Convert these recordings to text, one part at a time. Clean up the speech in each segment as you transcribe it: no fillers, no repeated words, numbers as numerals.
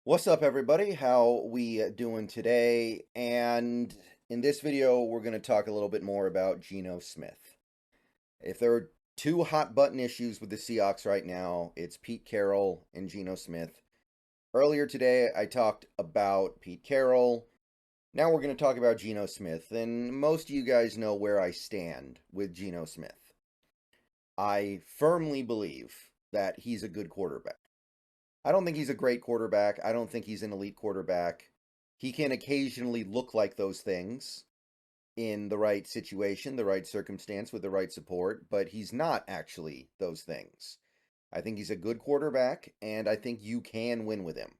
What's up, everybody? How we doing today? And in this video, we're going to talk a little bit more about Geno Smith. If there are two hot button issues with the Seahawks right now, it's Pete Carroll and Geno Smith. Earlier today, I talked about Pete Carroll. Now we're going to talk about Geno Smith, and most of you guys know where I stand with Geno Smith. I firmly believe that he's a good quarterback. I don't think he's a great quarterback. I don't think he's an elite quarterback. He can occasionally look like those things in the right situation, the right circumstance, with the right support, but he's not actually those things. I think he's a good quarterback, and I think you can win with him.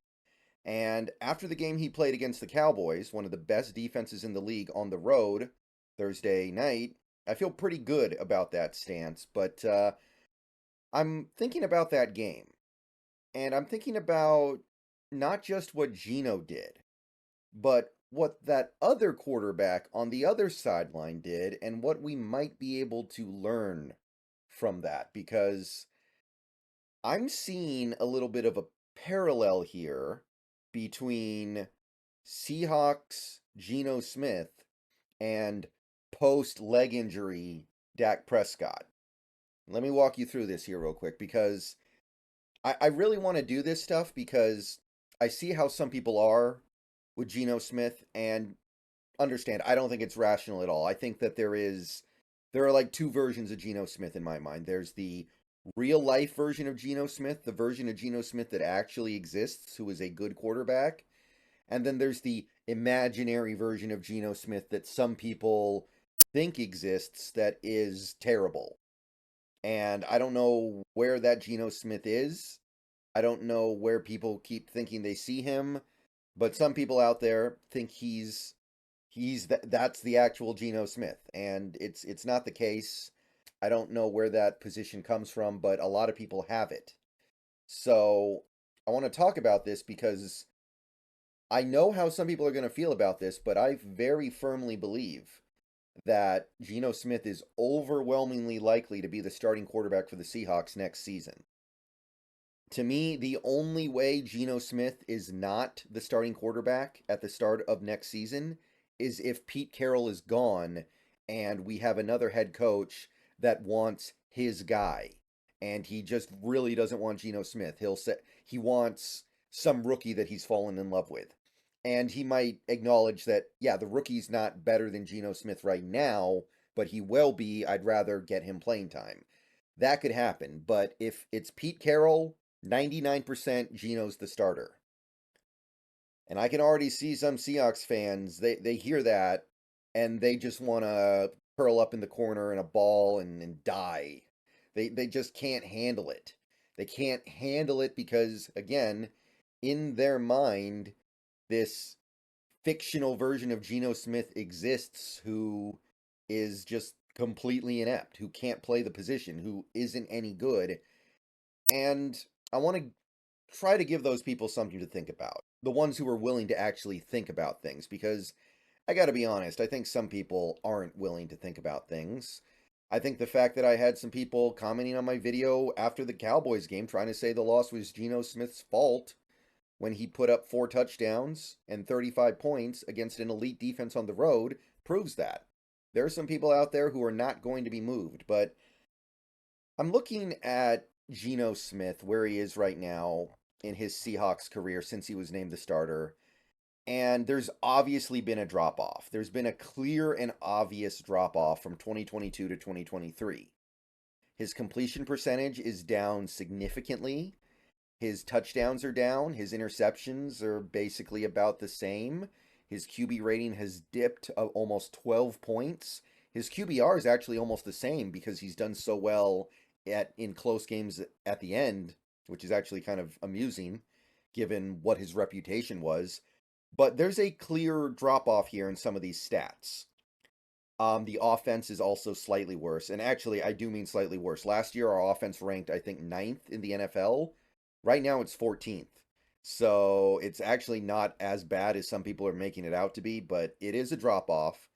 And after the game he played against the Cowboys, one of the best defenses in the league on the road Thursday night, I feel pretty good about that stance, but I'm thinking about that game. And I'm thinking about not just what Geno did, but what that other quarterback on the other sideline did and what we might be able to learn from that. Because I'm seeing a little bit of a parallel here between Seahawks Geno Smith and post leg injury Dak Prescott. Let me walk you through this here real quick because I really want to do this stuff because I see how some people are with Geno Smith and understand. I don't think it's rational at all. I think that there are like two versions of Geno Smith in my mind. There's the real life version of Geno Smith, the version of Geno Smith that actually exists, who is a good quarterback. And then there's the imaginary version of Geno Smith that some people think exists that is terrible. And I don't know where that Geno Smith is. I don't know where people keep thinking they see him, but some people out there think that's the actual Geno Smith, and it's not the case. I don't know where that position comes from, but a lot of people have it. So I want to talk about this because I know how some people are going to feel about this, but I very firmly believe that Geno Smith is overwhelmingly likely to be the starting quarterback for the Seahawks next season. To me, the only way Geno Smith is not the starting quarterback at the start of next season is if Pete Carroll is gone and we have another head coach that wants his guy. And he just really doesn't want Geno Smith. He wants some rookie that he's fallen in love with. And he might acknowledge that, yeah, the rookie's not better than Geno Smith right now, but he will be. I'd rather get him playing time. That could happen. But if it's Pete Carroll, 99% Geno's the starter. And I can already see some Seahawks fans, they hear that and they just want to curl up in the corner in a ball and die. They just can't handle it. They can't handle it because, again, in their mind, this fictional version of Geno Smith exists who is just completely inept, who can't play the position, who isn't any good. And I want to try to give those people something to think about. The ones who are willing to actually think about things, because I got to be honest, I think some people aren't willing to think about things. I think the fact that I had some people commenting on my video after the Cowboys game trying to say the loss was Geno Smith's fault when he put up 4 touchdowns and 35 points against an elite defense on the road proves that. There are some people out there who are not going to be moved, but I'm looking at Geno Smith, where he is right now in his Seahawks career since he was named the starter, and there's obviously been a drop off. There's been a clear and obvious drop off from 2022 to 2023. His completion percentage is down significantly. His touchdowns are down. His interceptions are basically about the same. His QB rating has dipped almost 12 points. His QBR is actually almost the same because he's done so well in close games at the end, which is actually kind of amusing given what his reputation was. But there's a clear drop off here in some of these stats. The offense is also slightly worse. And actually, I do mean slightly worse. Last year, our offense ranked, I think, 9th in the NFL. Right now, it's 14th. So it's actually not as bad as some people are making it out to be, but it is a drop off.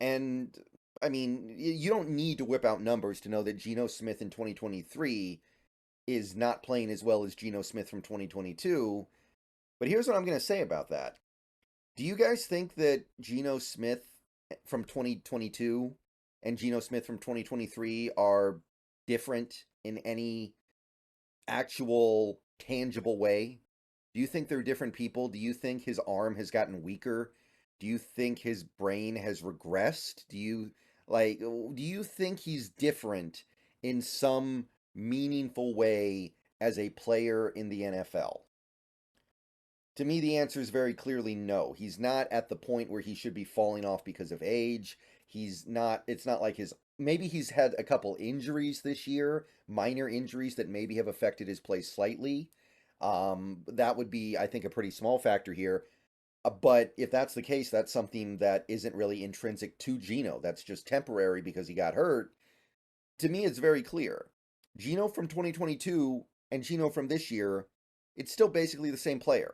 And I mean, you don't need to whip out numbers to know that Geno Smith in 2023 is not playing as well as Geno Smith from 2022. But here's what I'm going to say about that. Do you guys think that Geno Smith from 2022 and Geno Smith from 2023 are different in any actual tangible way? Do you think they're different people? Do you think his arm has gotten weaker? Do you think his brain has regressed? Do you think he's different in some meaningful way as a player in the NFL? To me, the answer is very clearly no. He's not at the point where he should be falling off because of age. It's not like maybe he's had a couple injuries this year, minor injuries that maybe have affected his play slightly. That would be, I think, a pretty small factor here. But if that's the case, that's something that isn't really intrinsic to Geno. That's just temporary because he got hurt. To me, it's very clear. Geno from 2022 and Geno from this year, it's still basically the same player.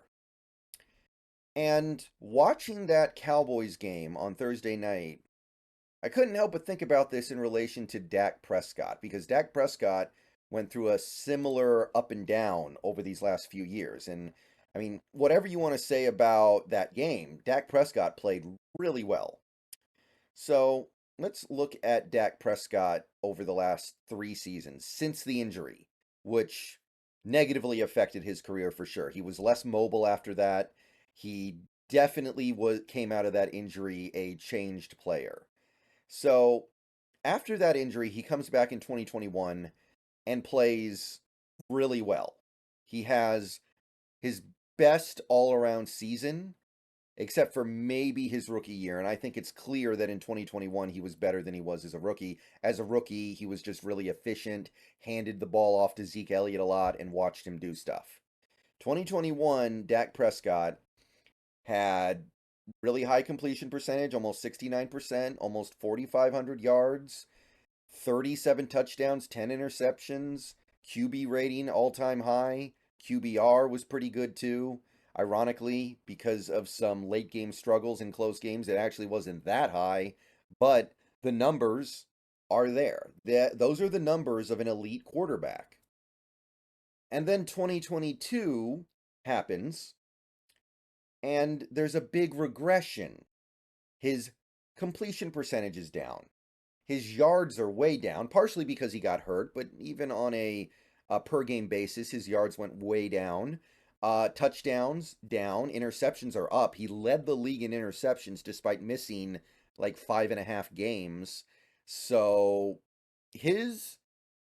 And watching that Cowboys game on Thursday night, I couldn't help but think about this in relation to Dak Prescott, because Dak Prescott went through a similar up and down over these last few years. And I mean, whatever you want to say about that game, Dak Prescott played really well. So let's look at Dak Prescott over the last 3 seasons since the injury, which negatively affected his career for sure. He was less mobile after that. He definitely came out of that injury a changed player. So after that injury, he comes back in 2021 and plays really well. He has his best all-around season, except for maybe his rookie year. And I think it's clear that in 2021, he was better than he was as a rookie. As a rookie, he was just really efficient, handed the ball off to Zeke Elliott a lot, and watched him do stuff. 2021, Dak Prescott had really high completion percentage, almost 69%, almost 4,500 yards, 37 touchdowns, 10 interceptions, QB rating all-time high. QBR was pretty good too. Ironically, because of some late game struggles in close games, it actually wasn't that high, but the numbers are there. Those are the numbers of an elite quarterback. And then 2022 happens, and there's a big regression. His completion percentage is down. His yards are way down, partially because he got hurt, but even on a per game basis, his yards went way down. Touchdowns down, interceptions are up. He led the league in interceptions despite missing like 5.5 games. So his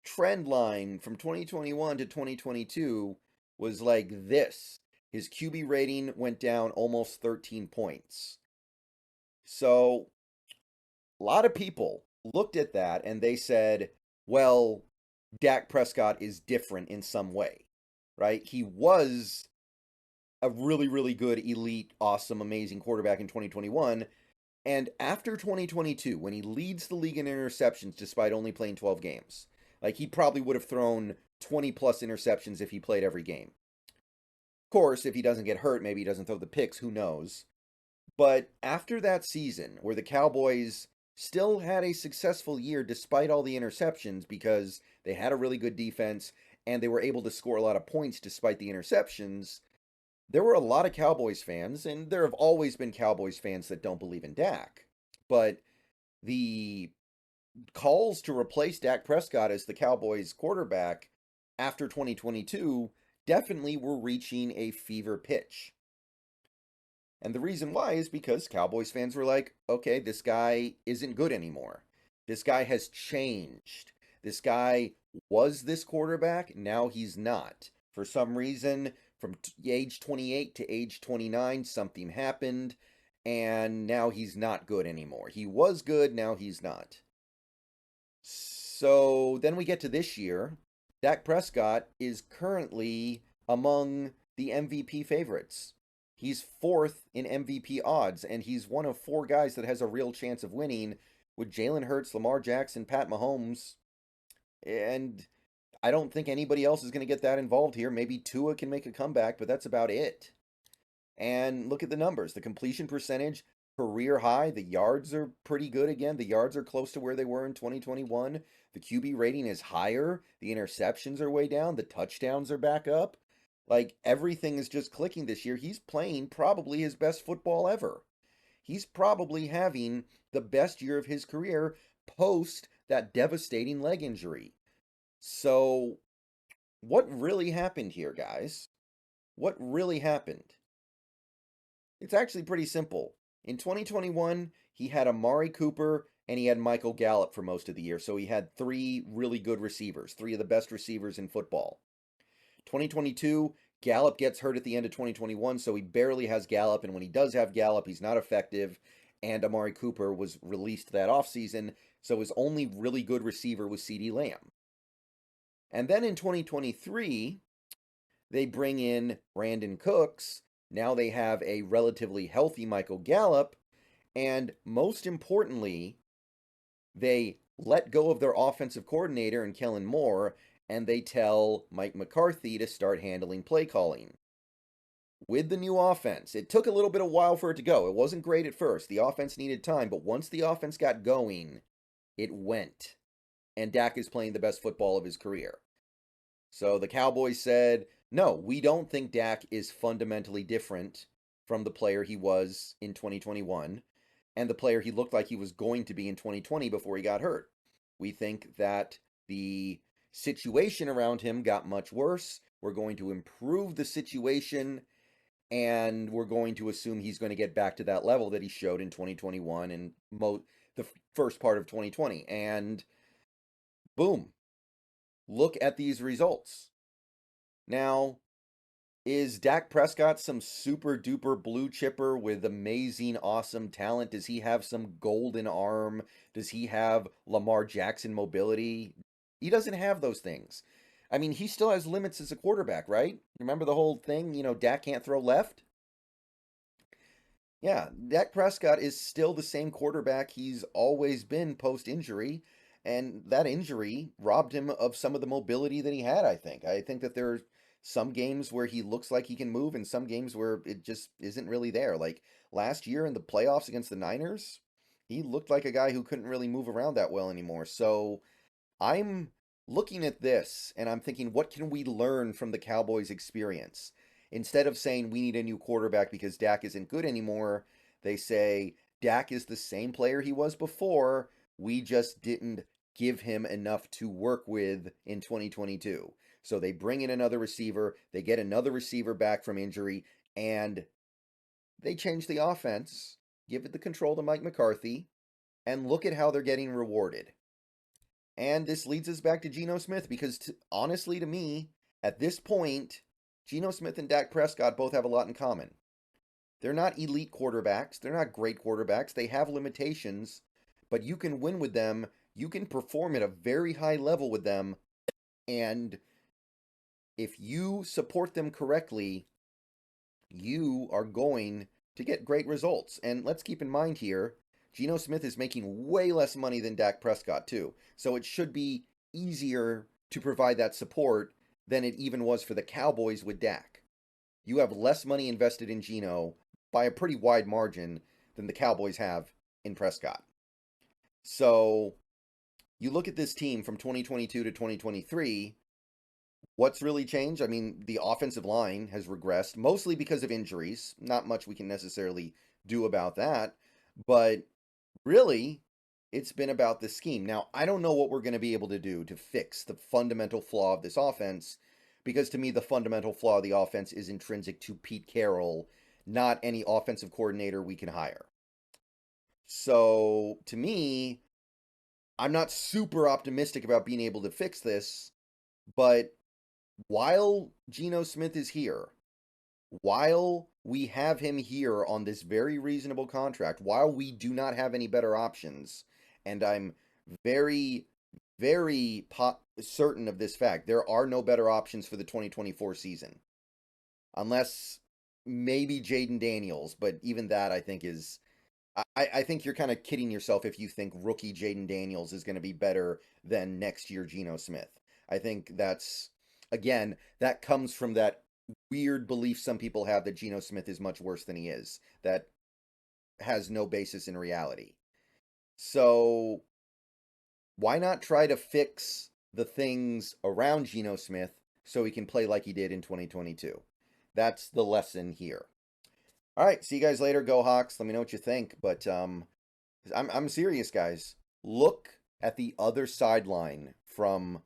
trend line from 2021 to 2022 was like this. His QB rating went down almost 13 points. So a lot of people looked at that and they said, well, Dak Prescott is different in some way, right? He was a really, really good, elite, awesome, amazing quarterback in 2021. And after 2022, when he leads the league in interceptions despite only playing 12 games, like he probably would have thrown 20 plus interceptions if he played every game. Of course, if he doesn't get hurt, maybe he doesn't throw the picks, who knows? But after that season, where the Cowboys still had a successful year despite all the interceptions because they had a really good defense and they were able to score a lot of points despite the interceptions, there were a lot of Cowboys fans, and there have always been Cowboys fans that don't believe in Dak. But the calls to replace Dak Prescott as the Cowboys quarterback after 2022 definitely were reaching a fever pitch. And the reason why is because Cowboys fans were like, okay, this guy isn't good anymore. This guy has changed. This guy was this quarterback, now he's not. For some reason, from age 28 to age 29, something happened, and now he's not good anymore. He was good, now he's not. So then we get to this year. Dak Prescott is currently among the MVP favorites. He's 4th in MVP odds, and he's one of 4 guys that has a real chance of winning with Jalen Hurts, Lamar Jackson, Pat Mahomes. And I don't think anybody else is going to get that involved here. Maybe Tua can make a comeback, but that's about it. And look at the numbers. The completion percentage, career high. The yards are pretty good again. The yards are close to where they were in 2021. The QB rating is higher. The interceptions are way down. The touchdowns are back up. Like, everything is just clicking this year. He's playing probably his best football ever. He's probably having the best year of his career post that devastating leg injury. So, what really happened here, guys? What really happened? It's actually pretty simple. In 2021, he had Amari Cooper and he had Michael Gallup for most of the year. So he had three really good receivers, three of the best receivers in football. 2022, Gallup gets hurt at the end of 2021, so he barely has Gallup. And when he does have Gallup, he's not effective. And Amari Cooper was released that offseason, so his only really good receiver was CeeDee Lamb. And then in 2023, they bring in Brandon Cooks. Now they have a relatively healthy Michael Gallup. And most importantly, they let go of their offensive coordinator and Kellen Moore, and they tell Mike McCarthy to start handling play calling. With the new offense, it took a little bit of while for it to go. It wasn't great at first. The offense needed time, but once the offense got going, it went. And Dak is playing the best football of his career. So the Cowboys said, no, we don't think Dak is fundamentally different from the player he was in 2021 and the player he looked like he was going to be in 2020 before he got hurt. We think that the situation around him got much worse. We're going to improve the situation, and we're going to assume he's going to get back to that level that he showed in 2021 and the first part of 2020. And boom, look at these results. Now, is Dak Prescott some super duper blue chipper with amazing, awesome talent? Does he have some golden arm? Does he have Lamar Jackson mobility? He doesn't have those things. I mean, he still has limits as a quarterback, right? Remember the whole thing, Dak can't throw left? Yeah, Dak Prescott is still the same quarterback he's always been post injury, and that injury robbed him of some of the mobility that he had, I think. I think that there's some games where he looks like he can move and some games where it just isn't really there. Like last year in the playoffs against the Niners, he looked like a guy who couldn't really move around that well anymore. So I'm looking at this and I'm thinking, what can we learn from the Cowboys' experience? Instead of saying we need a new quarterback because Dak isn't good anymore, they say Dak is the same player he was before. We just didn't give him enough to work with in 2022. So they bring in another receiver, they get another receiver back from injury, and they change the offense, give it the control to Mike McCarthy, and look at how they're getting rewarded. And this leads us back to Geno Smith because, honestly, to me, at this point, Geno Smith and Dak Prescott both have a lot in common. They're not elite quarterbacks. They're not great quarterbacks. They have limitations, but you can win with them. You can perform at a very high level with them. And if you support them correctly, you are going to get great results. And let's keep in mind here, Geno Smith is making way less money than Dak Prescott, too. So it should be easier to provide that support than it even was for the Cowboys with Dak. You have less money invested in Geno by a pretty wide margin than the Cowboys have in Prescott. So you look at this team from 2022 to 2023, what's really changed? I mean, the offensive line has regressed, mostly because of injuries. Not much we can necessarily do about that. But really, it's been about the scheme. Now, I don't know what we're going to be able to do to fix the fundamental flaw of this offense, because to me, the fundamental flaw of the offense is intrinsic to Pete Carroll, not any offensive coordinator we can hire. So, to me, I'm not super optimistic about being able to fix this, but while Geno Smith is here, while we have him here on this very reasonable contract, while we do not have any better options, and I'm very, very certain of this fact, there are no better options for the 2024 season. Unless maybe Jaden Daniels, but even that I think is... I think you're kind of kidding yourself if you think rookie Jaden Daniels is going to be better than next year Geno Smith. I think that's, again, that comes from that weird belief some people have that Geno Smith is much worse than he is. That has no basis in reality. So why not try to fix the things around Geno Smith so he can play like he did in 2022. That's the lesson here. All right, see you guys later. Go Hawks. Let me know what you think. But I'm serious, guys. Look at the other sideline from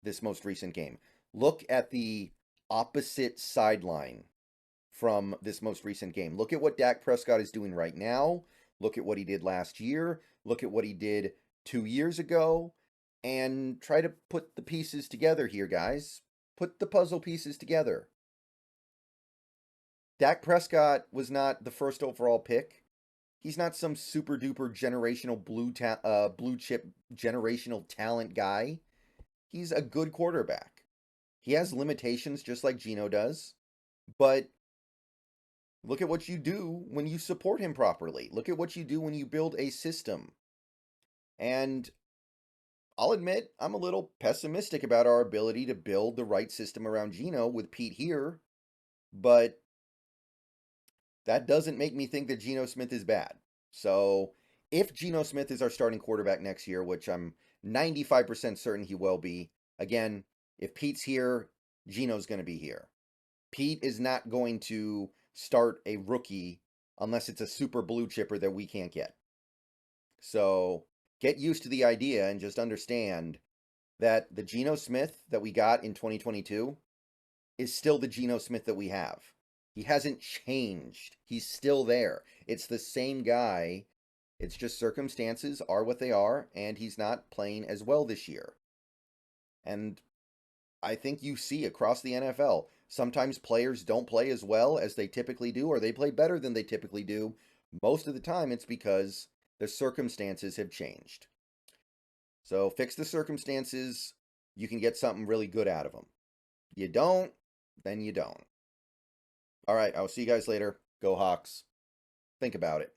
this most recent game. Look at the opposite sideline from this most recent game. Look at what Dak Prescott is doing right now. Look at what he did last year. Look at what he did 2 years ago. And try to put the pieces together here, guys. Put the puzzle pieces together. Dak Prescott was not the first overall pick. He's not some super duper generational blue chip generational talent guy. He's a good quarterback. He has limitations just like Geno does, but look at what you do when you support him properly. Look at what you do when you build a system. And I'll admit, I'm a little pessimistic about our ability to build the right system around Geno with Pete here, but that doesn't make me think that Geno Smith is bad. So if Geno Smith is our starting quarterback next year, which I'm 95% certain he will be, again, if Pete's here, Geno's going to be here. Pete is not going to start a rookie unless it's a super blue chipper that we can't get. So get used to the idea and just understand that the Geno Smith that we got in 2022 is still the Geno Smith that we have. He hasn't changed. He's still there. It's the same guy. It's just circumstances are what they are, and he's not playing as well this year. And I think you see across the NFL, sometimes players don't play as well as they typically do, or they play better than they typically do. Most of the time, it's because the circumstances have changed. So fix the circumstances, you can get something really good out of them. You don't, then you don't. All right, I'll see you guys later. Go Hawks. Think about it.